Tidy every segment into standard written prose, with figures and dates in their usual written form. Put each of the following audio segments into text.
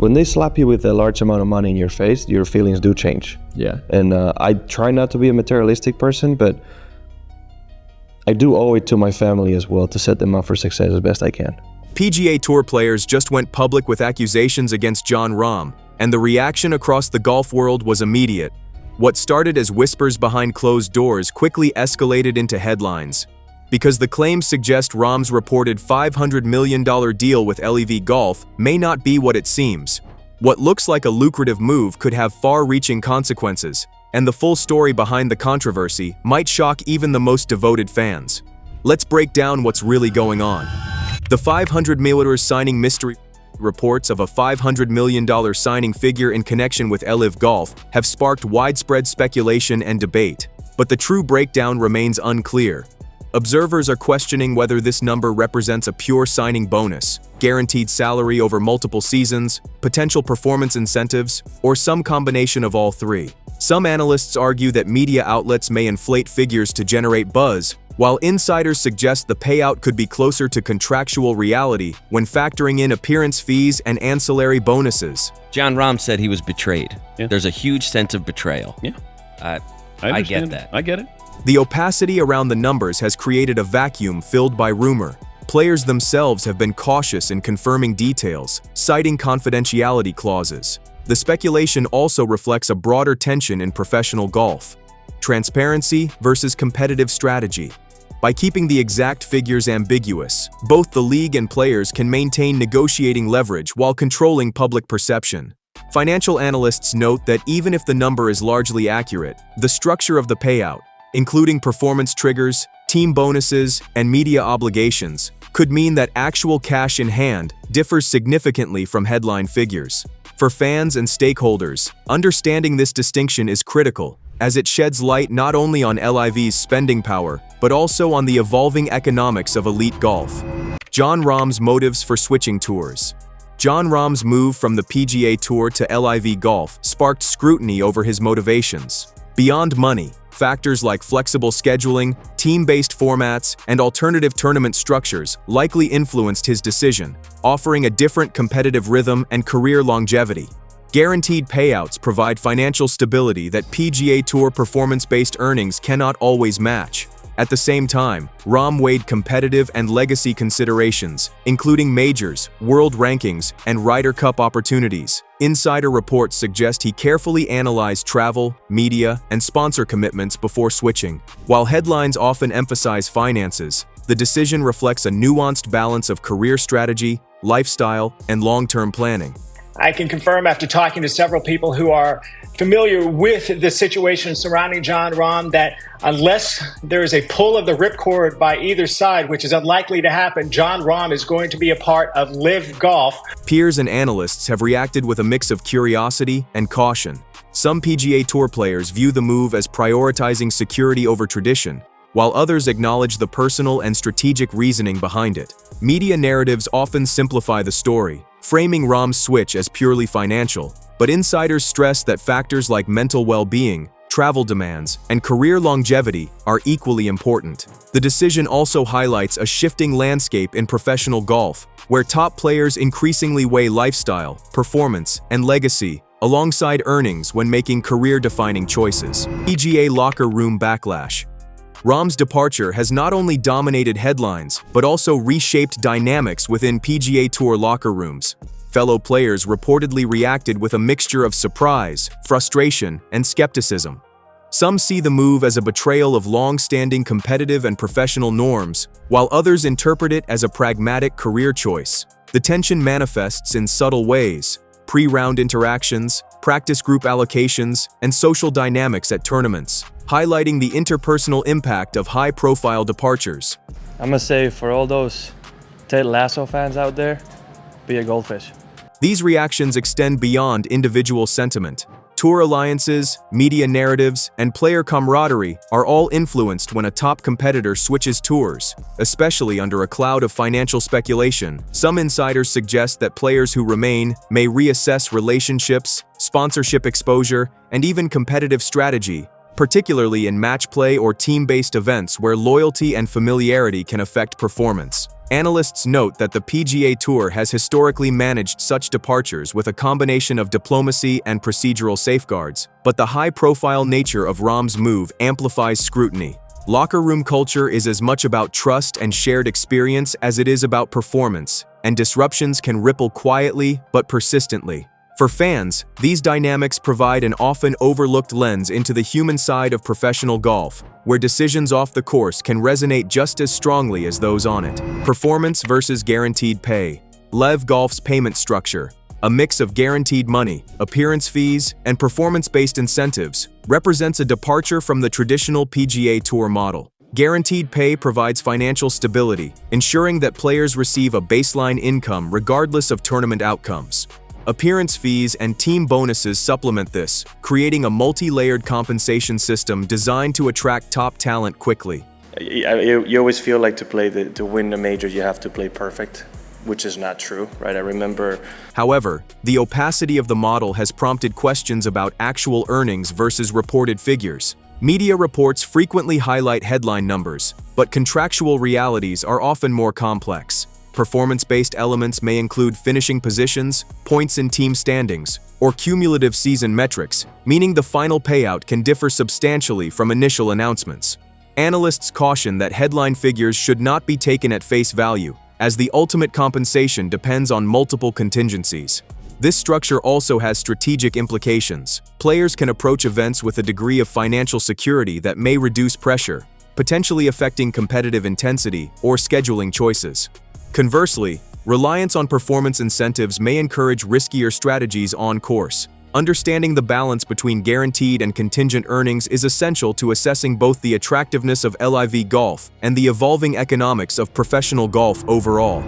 when they slap you with a large amount of money in your face, your feelings do change. Yeah. And I try not to be a materialistic person, but I do owe it to my family as well to set them up for success as best I can. PGA Tour players just went public with accusations against Jon Rahm, and the reaction across the golf world was immediate. What started as whispers behind closed doors quickly escalated into headlines. Because the claims suggest Rahm's reported $500 million deal with LIV Golf may not be what it seems. What looks like a lucrative move could have far-reaching consequences, and the full story behind the controversy might shock even the most devoted fans. Let's break down what's really going on. The 500 M LIV signing mystery. Reports of a $500 million signing figure in connection with LIV Golf have sparked widespread speculation and debate, but the true breakdown remains unclear. Observers are questioning whether this number represents a pure signing bonus, guaranteed salary over multiple seasons, potential performance incentives, or some combination of all three. Some analysts argue that media outlets may inflate figures to generate buzz, while insiders suggest the payout could be closer to contractual reality when factoring in appearance fees and ancillary bonuses. Jon Rahm said he was betrayed. Yeah. There's a huge sense of betrayal. Yeah. I get that. I get it. The opacity around the numbers has created a vacuum filled by rumor. Players themselves have been cautious in confirming details, citing confidentiality clauses. The speculation also reflects a broader tension in professional golf: transparency versus competitive strategy. By keeping the exact figures ambiguous, both the league and players can maintain negotiating leverage while controlling public perception. Financial analysts note that even if the number is largely accurate, the structure of the payout, including performance triggers, team bonuses, and media obligations, could mean that actual cash in hand differs significantly from headline figures. For fans and stakeholders, understanding this distinction is critical, as it sheds light not only on LIV's spending power, but also on the evolving economics of elite golf. Jon Rahm's motives for switching tours. Jon Rahm's move from the PGA Tour to LIV Golf sparked scrutiny over his motivations. Beyond money, factors like flexible scheduling, team-based formats, and alternative tournament structures likely influenced his decision, offering a different competitive rhythm and career longevity. Guaranteed payouts provide financial stability that PGA Tour performance-based earnings cannot always match. At the same time, Rahm weighed competitive and legacy considerations, including majors, world rankings, and Ryder Cup opportunities. Insider reports suggest he carefully analyzed travel, media, and sponsor commitments before switching. While headlines often emphasize finances, the decision reflects a nuanced balance of career strategy, lifestyle, and long-term planning. I can confirm after talking to several people who are familiar with the situation surrounding Jon Rahm that unless there is a pull of the ripcord by either side, which is unlikely to happen, Jon Rahm is going to be a part of LIV Golf. Peers and analysts have reacted with a mix of curiosity and caution. Some PGA Tour players view the move as prioritizing security over tradition, while others acknowledge the personal and strategic reasoning behind it. Media narratives often simplify the story, framing Rahm's switch as purely financial, but insiders stress that factors like mental well-being, travel demands, and career longevity are equally important. The decision also highlights a shifting landscape in professional golf, where top players increasingly weigh lifestyle, performance, and legacy alongside earnings when making career-defining choices. PGA locker room backlash. Rahm's departure has not only dominated headlines, but also reshaped dynamics within PGA Tour locker rooms. Fellow players reportedly reacted with a mixture of surprise, frustration, and skepticism. Some see the move as a betrayal of long-standing competitive and professional norms, while others interpret it as a pragmatic career choice. The tension manifests in subtle ways: pre-round interactions, practice group allocations, and social dynamics at tournaments, highlighting the interpersonal impact of high-profile departures. I'm gonna say for all those Ted Lasso fans out there, be a goldfish. These reactions extend beyond individual sentiment. Tour alliances, media narratives, and player camaraderie are all influenced when a top competitor switches tours, especially under a cloud of financial speculation. Some insiders suggest that players who remain may reassess relationships, sponsorship exposure, and even competitive strategy, particularly in match play or team-based events where loyalty and familiarity can affect performance. Analysts note that the PGA Tour has historically managed such departures with a combination of diplomacy and procedural safeguards, but the high-profile nature of Rahm's move amplifies scrutiny. Locker room culture is as much about trust and shared experience as it is about performance, and disruptions can ripple quietly but persistently. For fans, these dynamics provide an often overlooked lens into the human side of professional golf, where decisions off the course can resonate just as strongly as those on it. Performance versus guaranteed pay. LIV Golf's payment structure, a mix of guaranteed money, appearance fees, and performance-based incentives, represents a departure from the traditional PGA Tour model. Guaranteed pay provides financial stability, ensuring that players receive a baseline income regardless of tournament outcomes. Appearance fees and team bonuses supplement this, creating a multi-layered compensation system designed to attract top talent quickly. You always feel like to win a major, you have to play perfect, which is not true, right? I remember. However, the opacity of the model has prompted questions about actual earnings versus reported figures. Media reports frequently highlight headline numbers, but contractual realities are often more complex. Performance-based elements may include finishing positions, points in team standings, or cumulative season metrics, meaning the final payout can differ substantially from initial announcements. Analysts caution that headline figures should not be taken at face value, as the ultimate compensation depends on multiple contingencies. This structure also has strategic implications. Players can approach events with a degree of financial security that may reduce pressure, potentially affecting competitive intensity or scheduling choices. Conversely, reliance on performance incentives may encourage riskier strategies on course. Understanding the balance between guaranteed and contingent earnings is essential to assessing both the attractiveness of LIV Golf and the evolving economics of professional golf overall.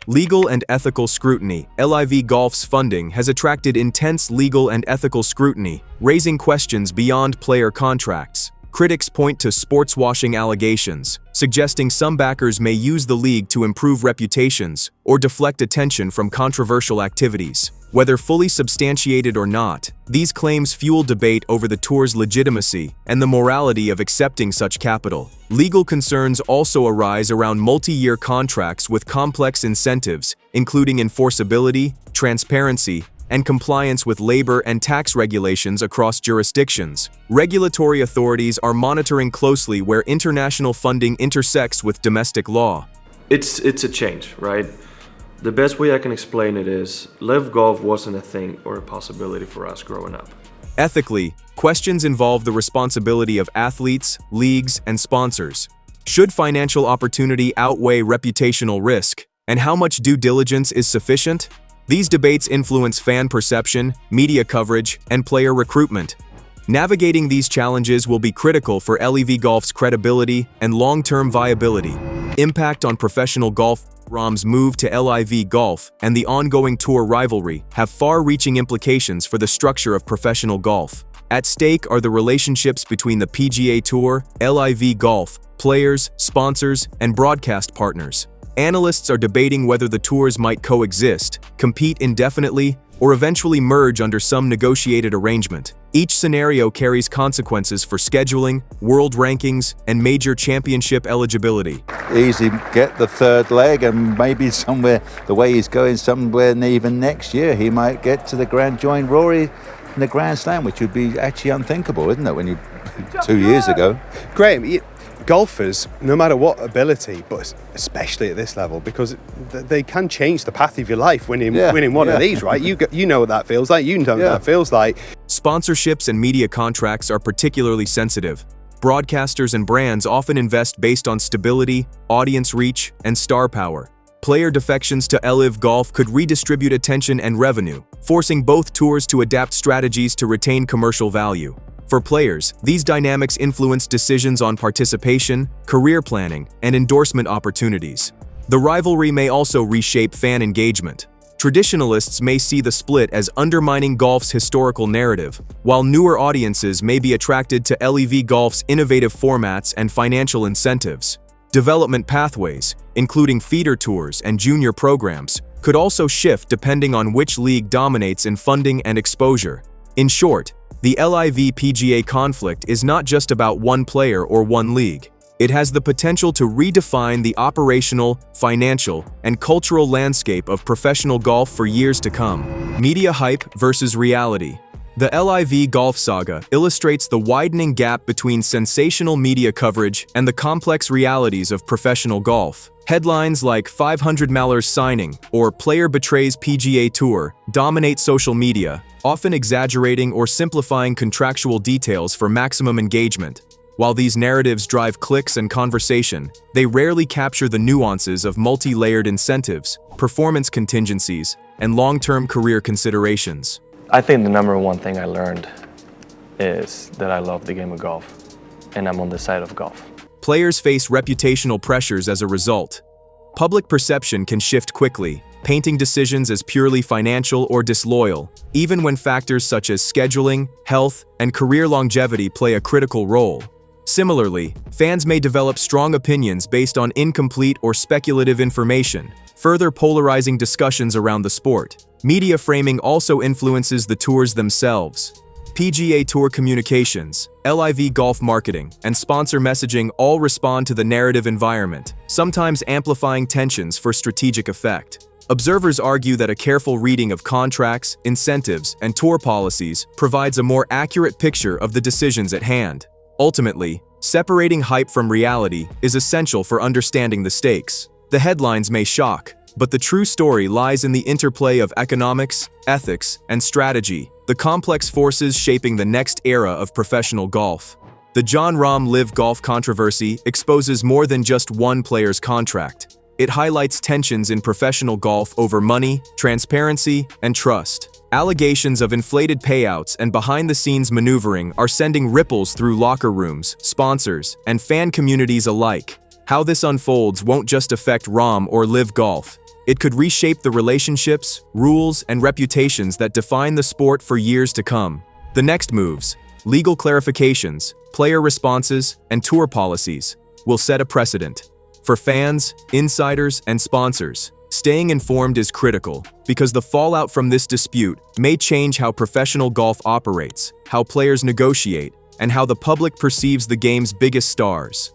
Legal and ethical scrutiny. LIV Golf's funding has attracted intense legal and ethical scrutiny, raising questions beyond player contracts. Critics point to sports washing allegations, suggesting some backers may use the league to improve reputations or deflect attention from controversial activities. Whether fully substantiated or not, these claims fuel debate over the tour's legitimacy and the morality of accepting such capital. Legal concerns also arise around multi-year contracts with complex incentives, including enforceability, transparency, and compliance with labor and tax regulations across jurisdictions. Regulatory authorities are monitoring closely where international funding intersects with domestic law. It's a change, right? The best way I can explain it is LIV Golf wasn't a thing or a possibility for us growing up. Ethically, questions involve the responsibility of athletes, leagues, and sponsors. Should financial opportunity outweigh reputational risk? And how much due diligence is sufficient? These debates influence fan perception, media coverage, and player recruitment. Navigating these challenges will be critical for LIV Golf's credibility and long-term viability. Impact on professional golf. Rahm's move to LIV Golf and the ongoing tour rivalry have far-reaching implications for the structure of professional golf. At stake are the relationships between the PGA Tour, LIV Golf, players, sponsors, and broadcast partners. Analysts are debating whether the tours might coexist, compete indefinitely, or eventually merge under some negotiated arrangement. Each scenario carries consequences for scheduling, world rankings, and major championship eligibility. Easily get the third leg, and maybe somewhere, the way he's going, somewhere even next year, he might get to the join Rory in the Grand Slam, which would be actually unthinkable, isn't it, when you 2 years ago? Graham, golfers, no matter what ability, but especially at this level, because they can change the path of your life winning one of these, right? You know what that feels like. You know what that feels like. Sponsorships and media contracts are particularly sensitive. Broadcasters and brands often invest based on stability, audience reach, and star power. Player defections to LIV Golf could redistribute attention and revenue, forcing both tours to adapt strategies to retain commercial value. For players, these dynamics influence decisions on participation, career planning, and endorsement opportunities. The rivalry may also reshape fan engagement. Traditionalists may see the split as undermining golf's historical narrative, while newer audiences may be attracted to LIV Golf's innovative formats and financial incentives. Development pathways, including feeder tours and junior programs, could also shift depending on which league dominates in funding and exposure. In short, the LIV PGA conflict is not just about one player or one league. It has the potential to redefine the operational, financial, and cultural landscape of professional golf for years to come. Media hype versus reality. The LIV Golf saga illustrates the widening gap between sensational media coverage and the complex realities of professional golf. Headlines like 500M LIV signing or player betrays PGA Tour dominate social media, often exaggerating or simplifying contractual details for maximum engagement. While these narratives drive clicks and conversation, they rarely capture the nuances of multi-layered incentives, performance contingencies, and long-term career considerations. I think the number one thing I learned is that I love the game of golf, and I'm on the side of golf. Players face reputational pressures as a result. Public perception can shift quickly, painting decisions as purely financial or disloyal, even when factors such as scheduling, health, and career longevity play a critical role. Similarly, fans may develop strong opinions based on incomplete or speculative information, further polarizing discussions around the sport. Media framing also influences the tours themselves. PGA Tour communications, LIV Golf marketing, and sponsor messaging all respond to the narrative environment, sometimes amplifying tensions for strategic effect. Observers argue that a careful reading of contracts, incentives, and tour policies provides a more accurate picture of the decisions at hand. Ultimately, separating hype from reality is essential for understanding the stakes. The headlines may shock, but the true story lies in the interplay of economics, ethics, and strategy, the complex forces shaping the next era of professional golf. The Jon Rahm LIV Golf controversy exposes more than just one player's contract. It highlights tensions in professional golf over money, transparency, and trust. Allegations of inflated payouts and behind-the-scenes maneuvering are sending ripples through locker rooms, sponsors, and fan communities alike. How this unfolds won't just affect Rahm or LIV Golf. It could reshape the relationships, rules, and reputations that define the sport for years to come. The next moves, legal clarifications, player responses, and tour policies, will set a precedent. For fans, insiders, and sponsors, staying informed is critical because the fallout from this dispute may change how professional golf operates, how players negotiate, and how the public perceives the game's biggest stars.